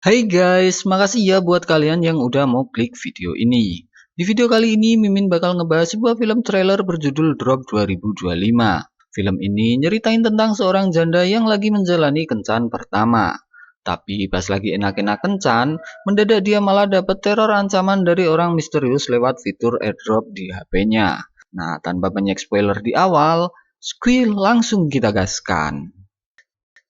Hai guys, makasih ya buat kalian yang udah mau klik video ini. Di video kali ini Mimin bakal ngebahas sebuah film trailer berjudul Drop 2025. Film ini nyeritain tentang seorang janda yang lagi menjalani kencan pertama. Tapi pas lagi enak-enak kencan, mendadak dia malah dapet teror ancaman dari orang misterius lewat fitur airdrop di HP-nya. Nah, tanpa banyak spoiler di awal, squill langsung kita gaskan.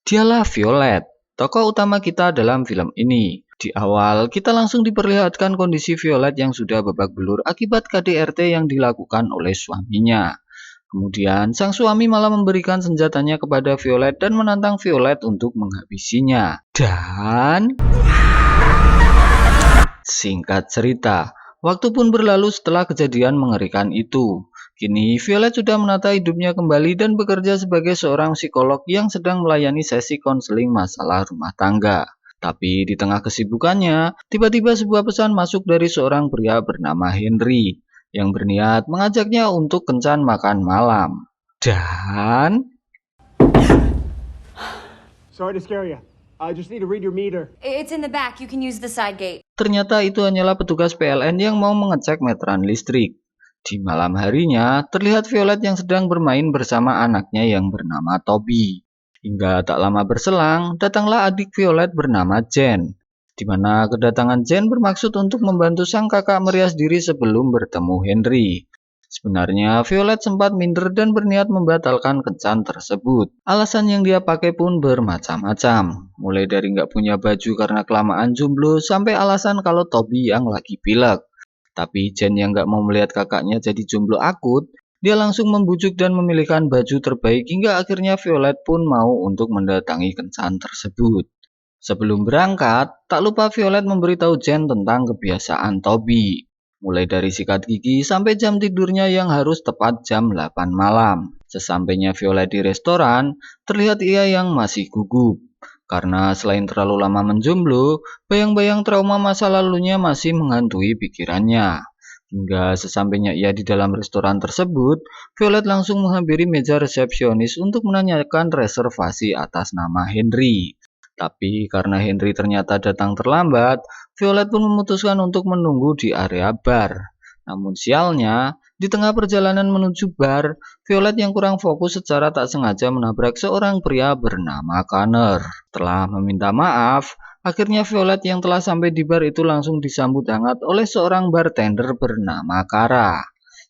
Dialah Violet, tokoh utama kita dalam film ini. Di awal, kita langsung diperlihatkan kondisi Violet yang sudah babak belur akibat KDRT yang dilakukan oleh suaminya. Kemudian, sang suami malah memberikan senjatanya kepada Violet dan menantang Violet untuk menghabisinya. Dan singkat cerita, waktu pun berlalu setelah kejadian mengerikan itu. Kini Violet sudah menata hidupnya kembali dan bekerja sebagai seorang psikolog yang sedang melayani sesi konseling masalah rumah tangga. Tapi di tengah kesibukannya, tiba-tiba sebuah pesan masuk dari seorang pria bernama Henry yang berniat mengajaknya untuk kencan makan malam. Dan Sorry to scare you. I just need to read your meter. It's in the back. You can use the side gate. ternyata itu hanyalah petugas PLN yang mau mengecek meteran listrik. Di malam harinya, terlihat Violet yang sedang bermain bersama anaknya yang bernama Toby. Hingga tak lama berselang, datanglah adik Violet bernama Jen, di mana kedatangan Jen bermaksud untuk membantu sang kakak merias diri sebelum bertemu Henry. Sebenarnya Violet sempat minder dan berniat membatalkan kencan tersebut. Alasan yang dia pakai pun bermacam-macam, mulai dari nggak punya baju karena kelamaan jomblo sampai alasan kalau Toby yang lagi pilek. Tapi Jen yang nggak mau melihat kakaknya jadi jomblo akut, dia langsung membujuk dan memilihkan baju terbaik hingga akhirnya Violet pun mau untuk mendatangi kencan tersebut. Sebelum berangkat, tak lupa Violet memberitahu Jen tentang kebiasaan Toby. Mulai dari sikat gigi sampai jam tidurnya yang harus tepat jam 8 malam. Sesampainya Violet di restoran, terlihat ia yang masih gugup. Karena selain terlalu lama menjomblo, bayang-bayang trauma masa lalunya masih menghantui pikirannya. Hingga sesampainya ia di dalam restoran tersebut, Violet langsung menghampiri meja resepsionis untuk menanyakan reservasi atas nama Henry. Tapi karena Henry ternyata datang terlambat, Violet pun memutuskan untuk menunggu di area bar. Namun sialnya, di tengah perjalanan menuju bar, Violet yang kurang fokus secara tak sengaja menabrak seorang pria bernama Connor. Setelah meminta maaf, akhirnya Violet yang telah sampai di bar itu langsung disambut hangat oleh seorang bartender bernama Kara.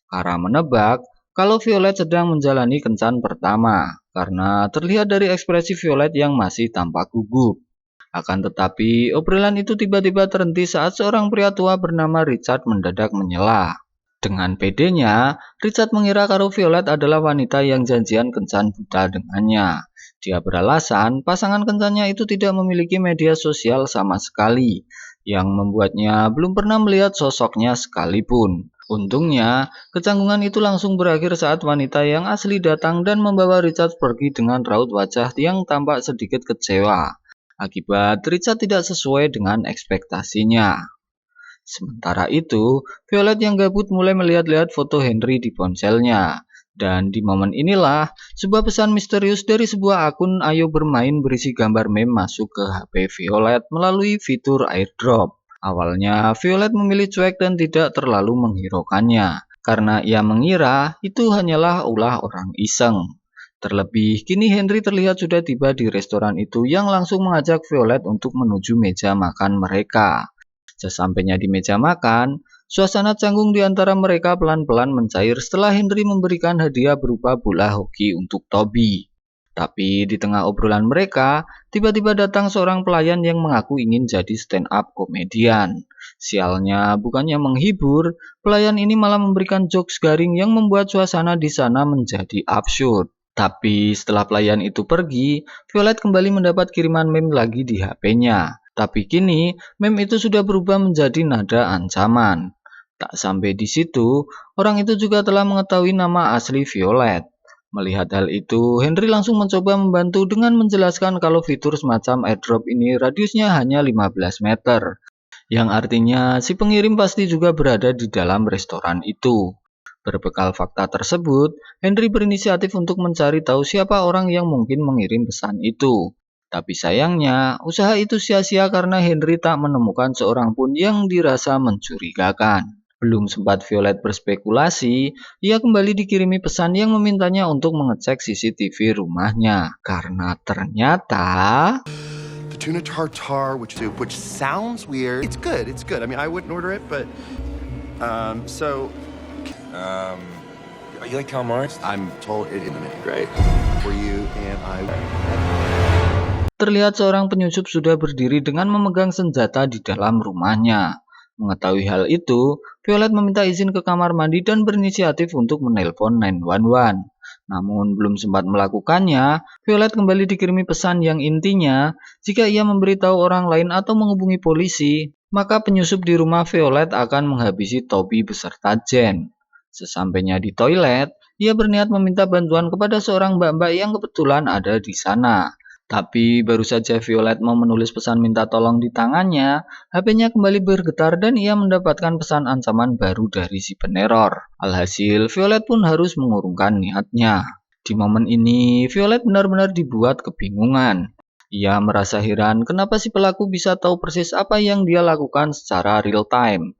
Kara menebak kalau Violet sedang menjalani kencan pertama, karena terlihat dari ekspresi Violet yang masih tampak gugup. Akan tetapi, obrolan itu tiba-tiba terhenti saat seorang pria tua bernama Richard mendadak menyela. Dengan pedenya, Richard mengira kalau Violet adalah wanita yang janjian kencan buta dengannya. Dia beralasan pasangan kencannya itu tidak memiliki media sosial sama sekali, yang membuatnya belum pernah melihat sosoknya sekalipun. Untungnya, kecanggungan itu langsung berakhir saat wanita yang asli datang dan membawa Richard pergi dengan raut wajah yang tampak sedikit kecewa. Akibat Richard tidak sesuai dengan ekspektasinya. Sementara itu, Violet yang gabut mulai melihat-lihat foto Henry di ponselnya. Dan di momen inilah, sebuah pesan misterius dari sebuah akun Ayo Bermain berisi gambar meme masuk ke HP Violet melalui fitur airdrop. Awalnya, Violet memilih cuek dan tidak terlalu menghiraukannya, karena ia mengira itu hanyalah ulah orang iseng. Terlebih, kini Henry terlihat sudah tiba di restoran itu yang langsung mengajak Violet untuk menuju meja makan mereka. Sesampainya di meja makan, suasana canggung di antara mereka pelan-pelan mencair setelah Henry memberikan hadiah berupa bola hoki untuk Toby. Tapi di tengah obrolan mereka, tiba-tiba datang seorang pelayan yang mengaku ingin jadi stand-up komedian. Sialnya, bukannya menghibur, pelayan ini malah memberikan jokes garing yang membuat suasana di sana menjadi absurd. Tapi setelah pelayan itu pergi, Violet kembali mendapat kiriman meme lagi di HP-nya. Tapi kini, meme itu sudah berubah menjadi nada ancaman. Tak sampai di situ, orang itu juga telah mengetahui nama asli Violet. Melihat hal itu, Henry langsung mencoba membantu dengan menjelaskan kalau fitur semacam airdrop ini radiusnya hanya 15 meter. Yang artinya si pengirim pasti juga berada di dalam restoran itu. Berbekal fakta tersebut, Henry berinisiatif untuk mencari tahu siapa orang yang mungkin mengirim pesan itu. Tapi sayangnya, usaha itu sia-sia karena Henry tak menemukan seorang pun yang dirasa mencurigakan. Belum sempat Violet berspekulasi, ia kembali dikirimi pesan yang memintanya untuk mengecek CCTV rumahnya. Karena ternyata... The tuna tartare, which sounds weird. It's good. I mean, I wouldn't order it, but you like calamari? I'm told it in the menu, right? For you and I. Terlihat seorang penyusup sudah berdiri dengan memegang senjata di dalam rumahnya. Mengetahui hal itu, Violet meminta izin ke kamar mandi dan berinisiatif untuk menelpon 911. Namun belum sempat melakukannya, Violet kembali dikirimi pesan yang intinya, jika ia memberitahu orang lain atau menghubungi polisi, maka penyusup di rumah Violet akan menghabisi Toby beserta Jen. Sesampainya di toilet, ia berniat meminta bantuan kepada seorang mbak-mbak yang kebetulan ada di sana. Tapi baru saja Violet mau menulis pesan minta tolong di tangannya, HP-nya kembali bergetar dan ia mendapatkan pesan ancaman baru dari si peneror. Alhasil, Violet pun harus mengurungkan niatnya. Di momen ini, Violet benar-benar dibuat kebingungan. Ia merasa heran kenapa si pelaku bisa tahu persis apa yang dia lakukan secara real time.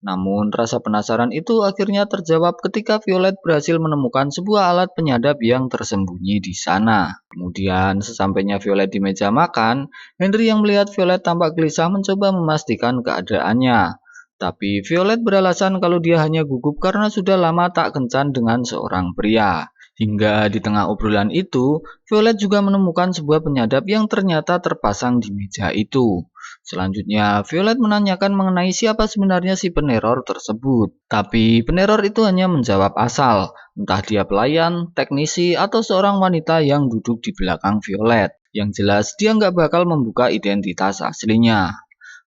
Namun rasa penasaran itu akhirnya terjawab ketika Violet berhasil menemukan sebuah alat penyadap yang tersembunyi di sana. Kemudian sesampainya Violet di meja makan, Henry yang melihat Violet tampak gelisah mencoba memastikan keadaannya. Tapi Violet beralasan kalau dia hanya gugup karena sudah lama tak kencan dengan seorang pria. Hingga di tengah obrolan itu, Violet juga menemukan sebuah penyadap yang ternyata terpasang di meja itu. Selanjutnya, Violet menanyakan mengenai siapa sebenarnya si peneror tersebut. Tapi peneror itu hanya menjawab asal, entah dia pelayan, teknisi, atau seorang wanita yang duduk di belakang Violet. Yang jelas, dia nggak bakal membuka identitas aslinya.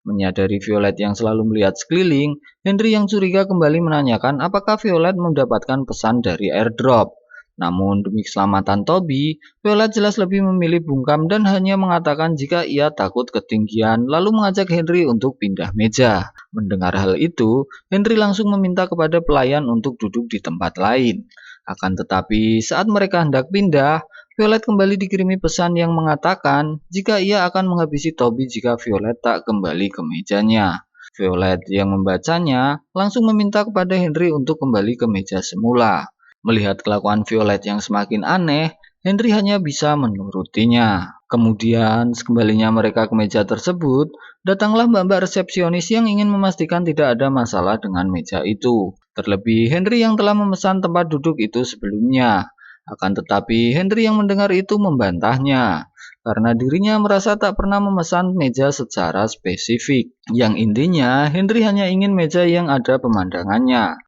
Menyadari Violet yang selalu melihat sekeliling, Henry yang curiga kembali menanyakan apakah Violet mendapatkan pesan dari airdrop. Namun demi keselamatan Toby, Violet jelas lebih memilih bungkam dan hanya mengatakan jika ia takut ketinggian lalu mengajak Henry untuk pindah meja. Mendengar hal itu, Henry langsung meminta kepada pelayan untuk duduk di tempat lain. Akan tetapi saat mereka hendak pindah, Violet kembali dikirimi pesan yang mengatakan jika ia akan menghabisi Toby jika Violet tak kembali ke mejanya. Violet yang membacanya langsung meminta kepada Henry untuk kembali ke meja semula. Melihat kelakuan Violet yang semakin aneh, Henry hanya bisa menurutinya. Kemudian, sekembalinya mereka ke meja tersebut, datanglah mbak-mbak resepsionis yang ingin memastikan tidak ada masalah dengan meja itu. Terlebih, Henry yang telah memesan tempat duduk itu sebelumnya. Akan tetapi, Henry yang mendengar itu membantahnya, karena dirinya merasa tak pernah memesan meja secara spesifik. Yang intinya, Henry hanya ingin meja yang ada pemandangannya.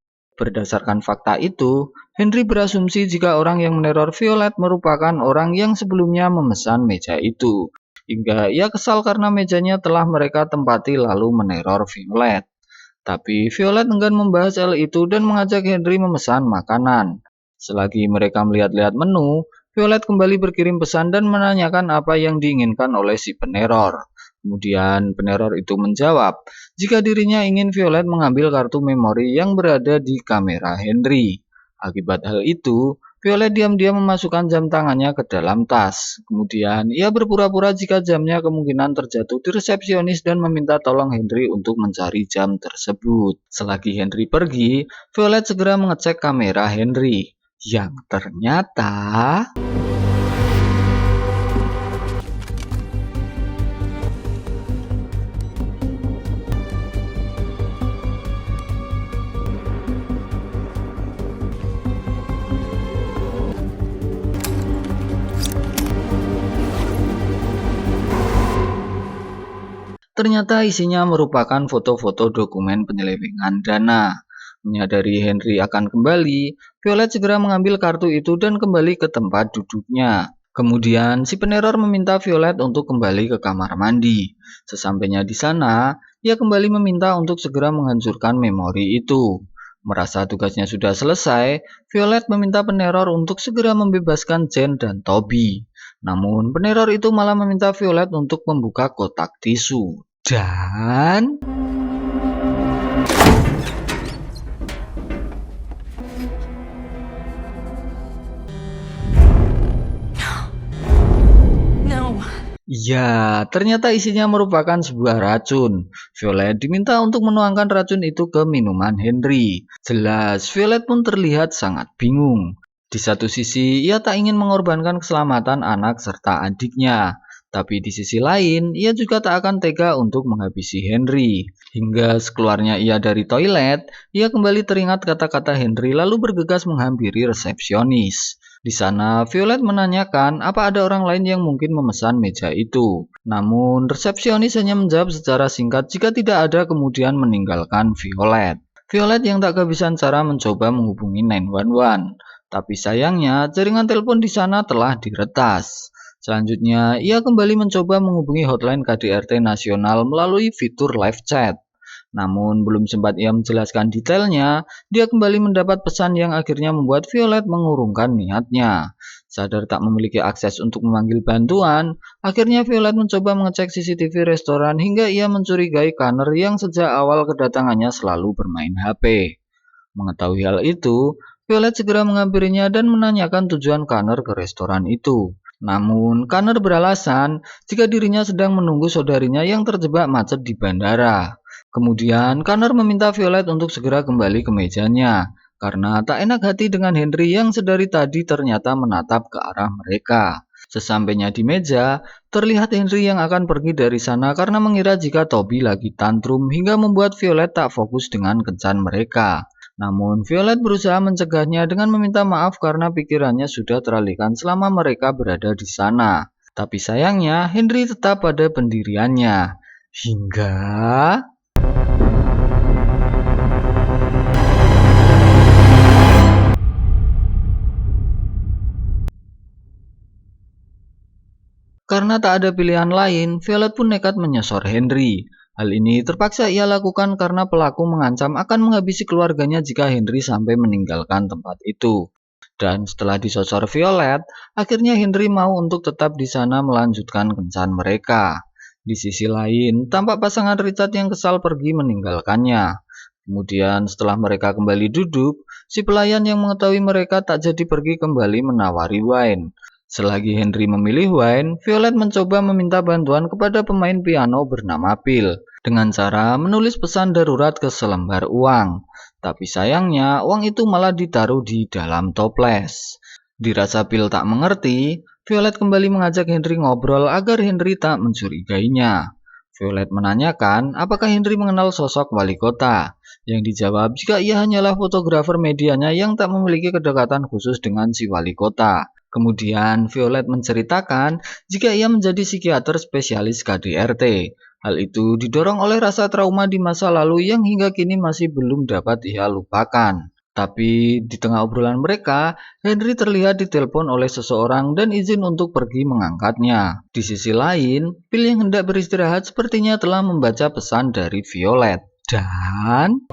Berdasarkan fakta itu, Henry berasumsi jika orang yang meneror Violet merupakan orang yang sebelumnya memesan meja itu. Hingga ia kesal karena mejanya telah mereka tempati lalu meneror Violet. Tapi Violet enggan membahas hal itu dan mengajak Henry memesan makanan. Selagi mereka melihat-lihat menu, Violet kembali berkirim pesan dan menanyakan apa yang diinginkan oleh si peneror. Kemudian peneror itu menjawab jika dirinya ingin Violet mengambil kartu memori yang berada di kamera Henry. Akibat hal itu, Violet diam-diam memasukkan jam tangannya ke dalam tas. Kemudian ia berpura-pura jika jamnya kemungkinan terjatuh di resepsionis dan meminta tolong Henry untuk mencari jam tersebut. Selagi Henry pergi, Violet segera mengecek kamera Henry. Yang ternyata... Ternyata isinya merupakan foto-foto dokumen penyelewengan dana. Menyadari Henry akan kembali, Violet segera mengambil kartu itu dan kembali ke tempat duduknya. Kemudian si peneror meminta Violet untuk kembali ke kamar mandi. Sesampainya di sana, ia kembali meminta untuk segera menghancurkan memori itu. Merasa tugasnya sudah selesai, Violet meminta peneror untuk segera membebaskan Jen dan Toby. Namun peneror itu malah meminta Violet untuk membuka kotak tisu. Dan... Ya, ternyata isinya merupakan sebuah racun. Violet diminta untuk menuangkan racun itu ke minuman Henry. Jelas, Violet pun terlihat sangat bingung. Di satu sisi, ia tak ingin mengorbankan keselamatan anak serta adiknya. Tapi di sisi lain, ia juga tak akan tega untuk menghabisi Henry. Hingga sekeluarnya ia dari toilet, ia kembali teringat kata-kata Henry lalu bergegas menghampiri resepsionis. Di sana, Violet menanyakan apa ada orang lain yang mungkin memesan meja itu. Namun, resepsionis hanya menjawab secara singkat jika tidak ada kemudian meninggalkan Violet. Violet yang tak kehabisan cara mencoba menghubungi 911. Tapi sayangnya, jaringan telepon di sana telah diretas. Selanjutnya, ia kembali mencoba menghubungi hotline KDRT nasional melalui fitur live chat. Namun, belum sempat ia menjelaskan detailnya, dia kembali mendapat pesan yang akhirnya membuat Violet mengurungkan niatnya. Sadar tak memiliki akses untuk memanggil bantuan, akhirnya Violet mencoba mengecek CCTV restoran hingga ia mencurigai Connor yang sejak awal kedatangannya selalu bermain HP. Mengetahui hal itu, Violet segera menghampirinya dan menanyakan tujuan Connor ke restoran itu. Namun, Connor beralasan jika dirinya sedang menunggu saudarinya yang terjebak macet di bandara. Kemudian, Connor meminta Violet untuk segera kembali ke mejanya, karena tak enak hati dengan Henry yang sedari tadi ternyata menatap ke arah mereka. Sesampainya di meja, terlihat Henry yang akan pergi dari sana karena mengira jika Toby lagi tantrum hingga membuat Violet tak fokus dengan kencan mereka. Namun, Violet berusaha mencegahnya dengan meminta maaf karena pikirannya sudah teralihkan selama mereka berada di sana. Tapi sayangnya, Henry tetap pada pendiriannya. Hingga... Karena tak ada pilihan lain, Violet pun nekat menyosor Henry. Hal ini terpaksa ia lakukan karena pelaku mengancam akan menghabisi keluarganya jika Henry sampai meninggalkan tempat itu. Dan setelah disosor Violet, akhirnya Henry mau untuk tetap di sana melanjutkan kencan mereka. Di sisi lain, tampak pasangan Richard yang kesal pergi meninggalkannya. Kemudian setelah mereka kembali duduk, si pelayan yang mengetahui mereka tak jadi pergi kembali menawari wine. Selagi Henry memilih wine, Violet mencoba meminta bantuan kepada pemain piano bernama Bill dengan cara menulis pesan darurat ke selembar uang. Tapi sayangnya, uang itu malah ditaruh di dalam toples. Dirasa Bill tak mengerti, Violet kembali mengajak Henry ngobrol agar Henry tak mencurigainya. Violet menanyakan apakah Henry mengenal sosok wali kota. Yang dijawab jika ia hanyalah fotografer medianya yang tak memiliki kedekatan khusus dengan si wali kota. Kemudian Violet menceritakan jika ia menjadi psikiater spesialis KDRT. Hal itu didorong oleh rasa trauma di masa lalu yang hingga kini masih belum dapat ia lupakan. Tapi di tengah obrolan mereka, Henry terlihat ditelepon oleh seseorang dan izin untuk pergi mengangkatnya. Di sisi lain, Bill yang hendak beristirahat sepertinya telah membaca pesan dari Violet. Dan...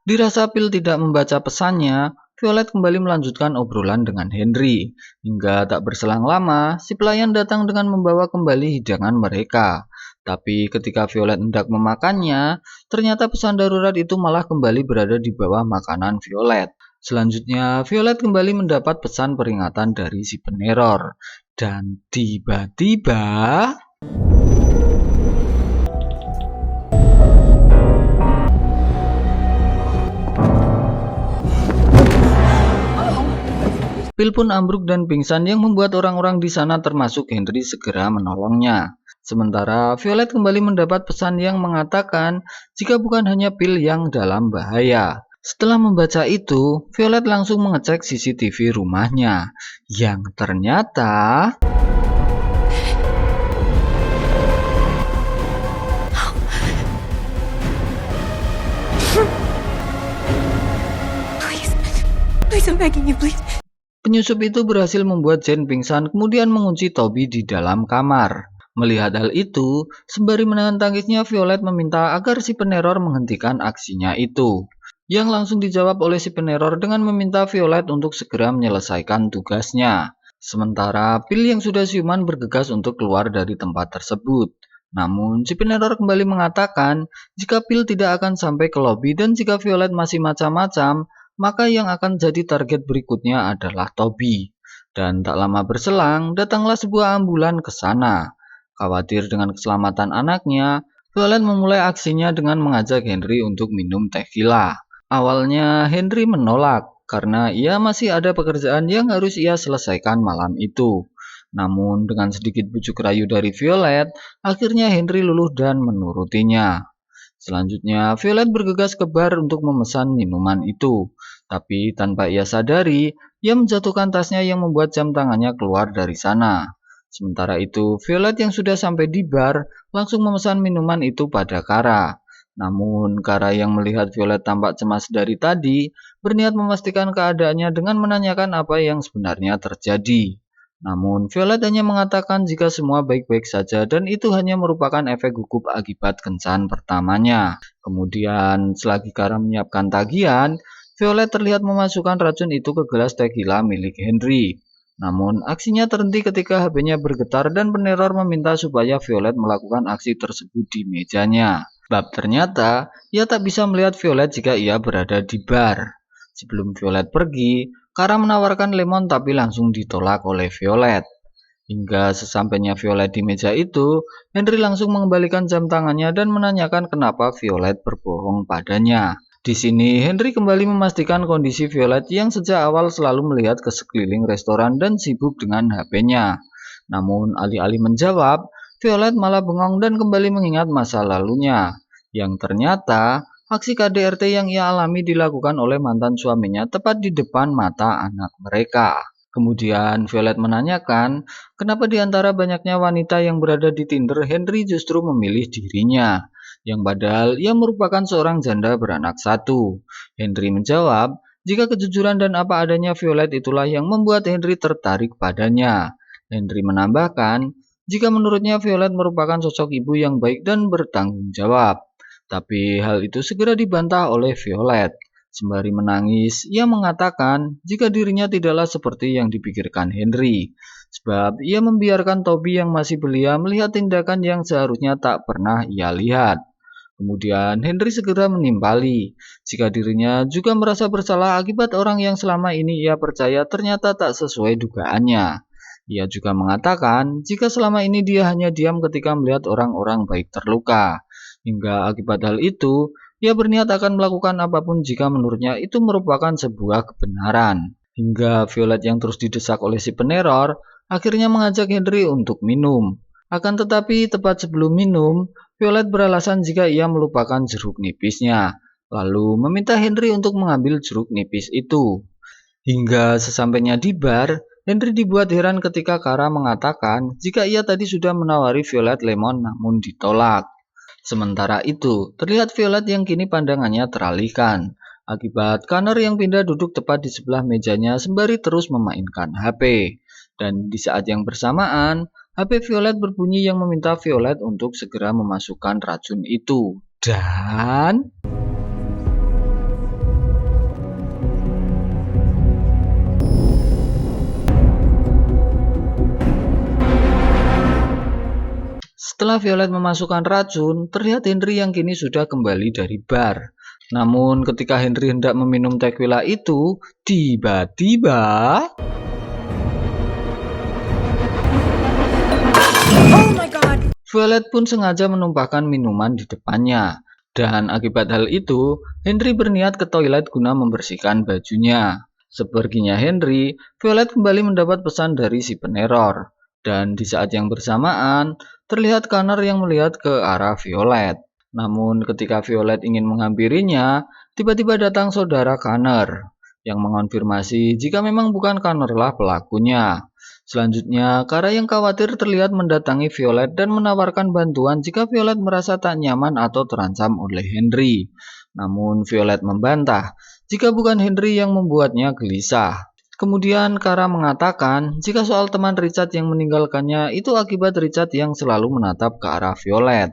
dirasa Bill tidak membaca pesannya, Violet kembali melanjutkan obrolan dengan Henry. Hingga tak berselang lama, si pelayan datang dengan membawa kembali hidangan mereka. Tapi ketika Violet hendak memakannya, ternyata pesan darurat itu malah kembali berada di bawah makanan Violet. Selanjutnya, Violet kembali mendapat pesan peringatan dari si peneror. Dan tiba-tiba... Bill pun ambruk dan pingsan yang membuat orang-orang di sana termasuk Henry segera menolongnya. Sementara Violet kembali mendapat pesan yang mengatakan jika bukan hanya Bill yang dalam bahaya. Setelah membaca itu, Violet langsung mengecek CCTV rumahnya, yang ternyata... Please, I'm begging you, please. Penyusup itu berhasil membuat Jane pingsan kemudian mengunci Toby di dalam kamar. Melihat hal itu, sembari menahan tangisnya Violet meminta agar si peneror menghentikan aksinya itu. yang langsung dijawab oleh si peneror dengan meminta Violet untuk segera menyelesaikan tugasnya. Sementara Phil yang sudah siuman bergegas untuk keluar dari tempat tersebut. Namun si peneror kembali mengatakan jika Phil tidak akan sampai ke lobi dan jika Violet masih macam-macam, maka yang akan jadi target berikutnya adalah Toby. Dan tak lama berselang, datanglah sebuah ambulan ke sana. Khawatir dengan keselamatan anaknya, Violet memulai aksinya dengan mengajak Henry untuk minum tequila. Awalnya Henry menolak karena ia masih ada pekerjaan yang harus ia selesaikan malam itu. Namun dengan sedikit bujuk rayu dari Violet, akhirnya Henry luluh dan menurutinya. Selanjutnya, Violet bergegas ke bar untuk memesan minuman itu. Tapi tanpa ia sadari, ia menjatuhkan tasnya yang membuat jam tangannya keluar dari sana. Sementara itu, Violet yang sudah sampai di bar langsung memesan minuman itu pada Kara. Namun, Kara yang melihat Violet tampak cemas dari tadi, berniat memastikan keadaannya dengan menanyakan apa yang sebenarnya terjadi. Namun, Violet hanya mengatakan jika semua baik-baik saja dan itu hanya merupakan efek gugup akibat kencan pertamanya. Kemudian, selagi Kara menyiapkan tagihan, Violet terlihat memasukkan racun itu ke gelas tequila milik Henry. Namun, aksinya terhenti ketika HP-nya bergetar dan peneror meminta supaya Violet melakukan aksi tersebut di mejanya. Sebab ternyata, ia tak bisa melihat Violet jika ia berada di bar. Sebelum Violet pergi, Kara menawarkan lemon tapi langsung ditolak oleh Violet. Hingga sesampainya Violet di meja itu, Henry langsung mengembalikan jam tangannya dan menanyakan kenapa Violet berbohong padanya. Di sini, Henry kembali memastikan kondisi Violet yang sejak awal selalu melihat ke sekeliling restoran dan sibuk dengan HP-nya. Namun, alih-alih menjawab, Violet malah bengong dan kembali mengingat masa lalunya. Yang ternyata, aksi KDRT yang ia alami dilakukan oleh mantan suaminya tepat di depan mata anak mereka. Kemudian, Violet menanyakan, kenapa di antara banyaknya wanita yang berada di Tinder, Henry justru memilih dirinya. Yang padahal ia merupakan seorang janda beranak satu. Henry menjawab, jika kejujuran dan apa adanya Violet itulah yang membuat Henry tertarik padanya. Henry menambahkan, jika menurutnya Violet merupakan sosok ibu yang baik dan bertanggung jawab. Tapi hal itu segera dibantah oleh Violet. Sembari menangis, ia mengatakan jika dirinya tidaklah seperti yang dipikirkan Henry. Sebab ia membiarkan Toby yang masih belia melihat tindakan yang seharusnya tak pernah ia lihat. Kemudian Henry segera menimpali jika dirinya juga merasa bersalah akibat orang yang selama ini ia percaya ternyata tak sesuai dugaannya. Ia juga mengatakan jika selama ini dia hanya diam ketika melihat orang-orang baik terluka. Hingga akibat hal itu, ia berniat akan melakukan apapun jika menurutnya itu merupakan sebuah kebenaran. Hingga Violet yang terus didesak oleh si peneror, akhirnya mengajak Henry untuk minum. Akan tetapi tepat sebelum minum, Violet beralasan jika ia melupakan jeruk nipisnya, lalu meminta Henry untuk mengambil jeruk nipis itu. Hingga sesampainya di bar, Henry dibuat heran ketika Kara mengatakan jika ia tadi sudah menawari Violet lemon namun ditolak. Sementara itu, terlihat Violet yang kini pandangannya teralihkan, akibat Connor yang pindah duduk tepat di sebelah mejanya sembari terus memainkan HP. Dan di saat yang bersamaan, HP Violet berbunyi yang meminta Violet untuk segera memasukkan racun itu. Dan setelah Violet memasukkan racun, terlihat Henry yang kini sudah kembali dari bar. Namun ketika Henry hendak meminum tequila itu, tiba-tiba Oh my god! Violet pun sengaja menumpahkan minuman di depannya. Dan akibat hal itu, Henry berniat ke toilet guna membersihkan bajunya. Seperginya Henry, Violet kembali mendapat pesan dari si peneror. Dan di saat yang bersamaan, terlihat Connor yang melihat ke arah Violet. Namun ketika Violet ingin menghampirinya, tiba-tiba datang saudara Connor yang mengonfirmasi jika memang bukan Connor lah pelakunya. Selanjutnya, Kara yang khawatir terlihat mendatangi Violet dan menawarkan bantuan jika Violet merasa tak nyaman atau terancam oleh Henry. Namun Violet membantah jika bukan Henry yang membuatnya gelisah. Kemudian Kara mengatakan jika soal teman Richard yang meninggalkannya itu akibat Richard yang selalu menatap ke arah Violet.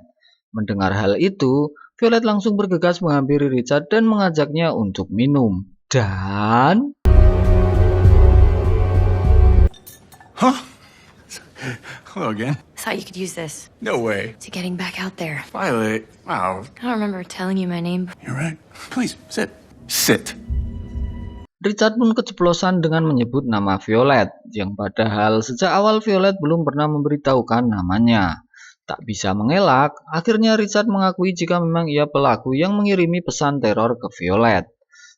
Mendengar hal itu, Violet langsung bergegas menghampiri Richard dan mengajaknya untuk minum. Dan... Huh? Hello again. Thought you could use this No way. to getting back out there. Violet. Wow. I don't remember telling you my name. You're right. Please, sit. Sit. Richard pun keceplosan dengan menyebut nama Violet, yang padahal sejak awal Violet belum pernah memberitahukan namanya. Tak bisa mengelak, akhirnya Richard mengakui jika memang ia pelaku yang mengirimi pesan teror ke Violet.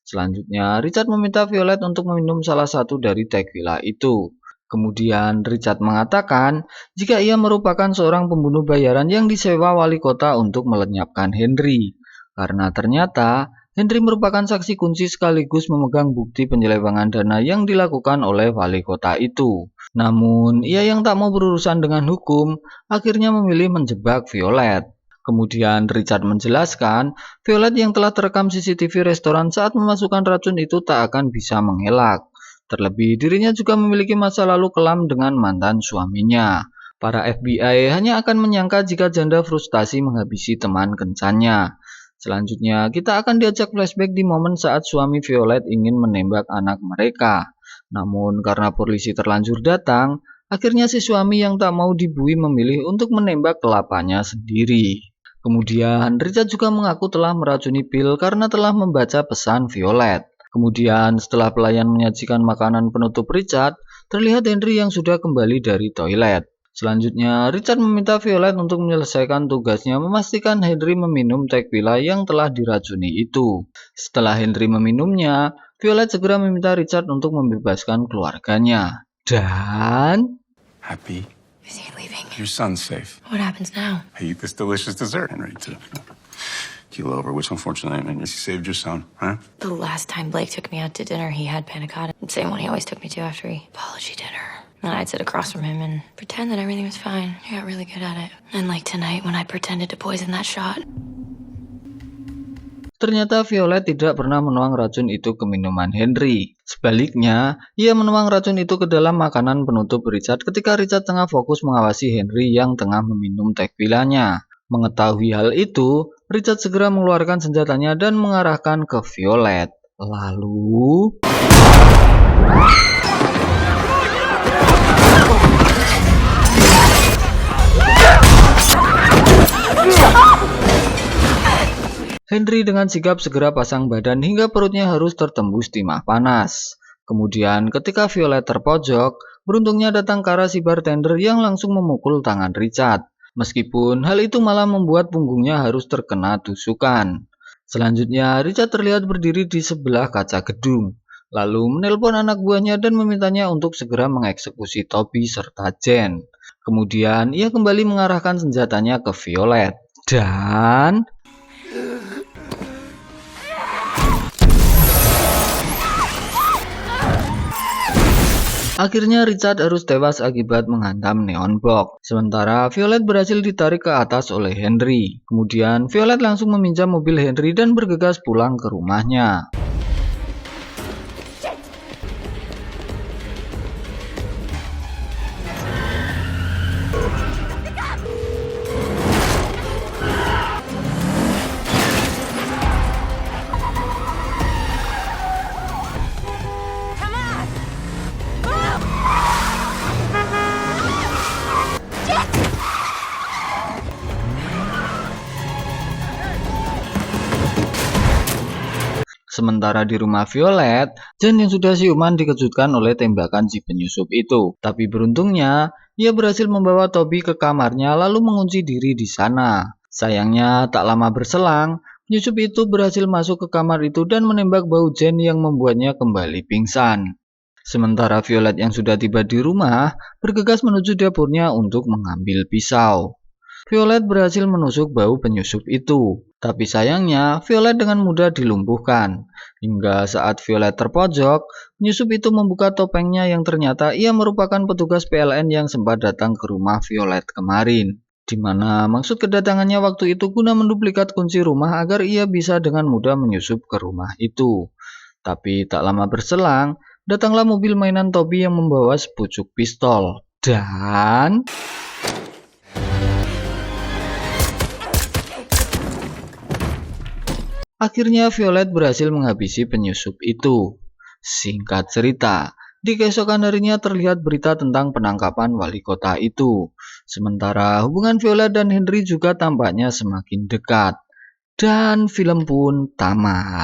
Selanjutnya, Richard meminta Violet untuk meminum salah satu dari tequila itu. Kemudian Richard mengatakan jika ia merupakan seorang pembunuh bayaran yang disewa wali kota untuk melenyapkan Henry. Karena ternyata Henry merupakan saksi kunci sekaligus memegang bukti penyelewengan dana yang dilakukan oleh wali kota itu. Namun, ia yang tak mau berurusan dengan hukum, akhirnya memilih menjebak Violet. Kemudian Richard menjelaskan, Violet yang telah terekam CCTV restoran saat memasukkan racun itu tak akan bisa mengelak. Terlebih, dirinya juga memiliki masa lalu kelam dengan mantan suaminya. Para FBI hanya akan menyangka jika janda frustasi menghabisi teman kencannya. Selanjutnya, kita akan diajak flashback di momen saat suami Violet ingin menembak anak mereka. Namun, karena polisi terlanjur datang, akhirnya si suami yang tak mau dibui memilih untuk menembak kelapanya sendiri. Kemudian, Richard juga mengaku telah meracuni Bill karena telah membaca pesan Violet. Kemudian, setelah pelayan menyajikan makanan penutup Richard, terlihat Henry yang sudah kembali dari toilet. Selanjutnya, Richard meminta Violet untuk menyelesaikan tugasnya memastikan Henry meminum tequila yang telah diracuni itu. Setelah Henry meminumnya, Violet segera meminta Richard untuk membebaskan keluarganya. Dan... Happy. Is he leaving? Your son's safe. What happens now? I eat this delicious dessert, Henry, to keel over, which unfortunately means you saved your son, huh? The last time Blake took me out to dinner, he had panna cotta. The same one he always took me to after he apology dinner. And I'd sit across from him and pretend that everything was fine. He got really good at it. And like tonight when I pretended to poison that shot. Ternyata Violet tidak pernah menuang racun itu ke minuman Henry. Sebaliknya, ia menuang racun itu ke dalam makanan penutup Richard ketika Richard tengah fokus mengawasi Henry yang tengah meminum tequilanya. Mengetahui hal itu, Richard segera mengeluarkan senjatanya dan mengarahkan ke Violet. Lalu... Henry dengan sigap segera pasang badan hingga perutnya harus tertembus timah panas. Kemudian ketika Violet terpojok, beruntungnya datang Kara si bartender yang langsung memukul tangan Richard. Meskipun hal itu malah membuat punggungnya harus terkena tusukan. Selanjutnya Richard terlihat berdiri di sebelah kaca gedung. Lalu menelpon anak buahnya dan memintanya untuk segera mengeksekusi Toby serta Jen. Kemudian ia kembali mengarahkan senjatanya ke Violet. Dan... akhirnya Richard harus tewas akibat menghantam neon box. Sementara Violet berhasil ditarik ke atas oleh Henry. Kemudian Violet langsung meminjam mobil Henry dan bergegas pulang ke rumahnya. Sementara di rumah Violet, Jen yang sudah siuman dikejutkan oleh tembakan si penyusup itu. Tapi beruntungnya, ia berhasil membawa Toby ke kamarnya lalu mengunci diri di sana. Sayangnya, tak lama berselang, penyusup itu berhasil masuk ke kamar itu dan menembak bau Jen yang membuatnya kembali pingsan. Sementara Violet yang sudah tiba di rumah, bergegas menuju dapurnya untuk mengambil pisau. Violet berhasil menusuk bau penyusup itu. Tapi sayangnya, Violet dengan mudah dilumpuhkan. Hingga saat Violet terpojok, penyusup itu membuka topengnya yang ternyata ia merupakan petugas PLN yang sempat datang ke rumah Violet kemarin. Di mana maksud kedatangannya waktu itu guna menduplikat kunci rumah agar ia bisa dengan mudah menyusup ke rumah itu. Tapi tak lama berselang, datanglah mobil mainan Toby yang membawa sepucuk pistol. Dan... Akhirnya Violet berhasil menghabisi penyusup itu. Singkat cerita, di keesokan harinya terlihat berita tentang penangkapan wali kota itu. Sementara hubungan Violet dan Henry juga tampaknya semakin dekat. Dan film pun tamat.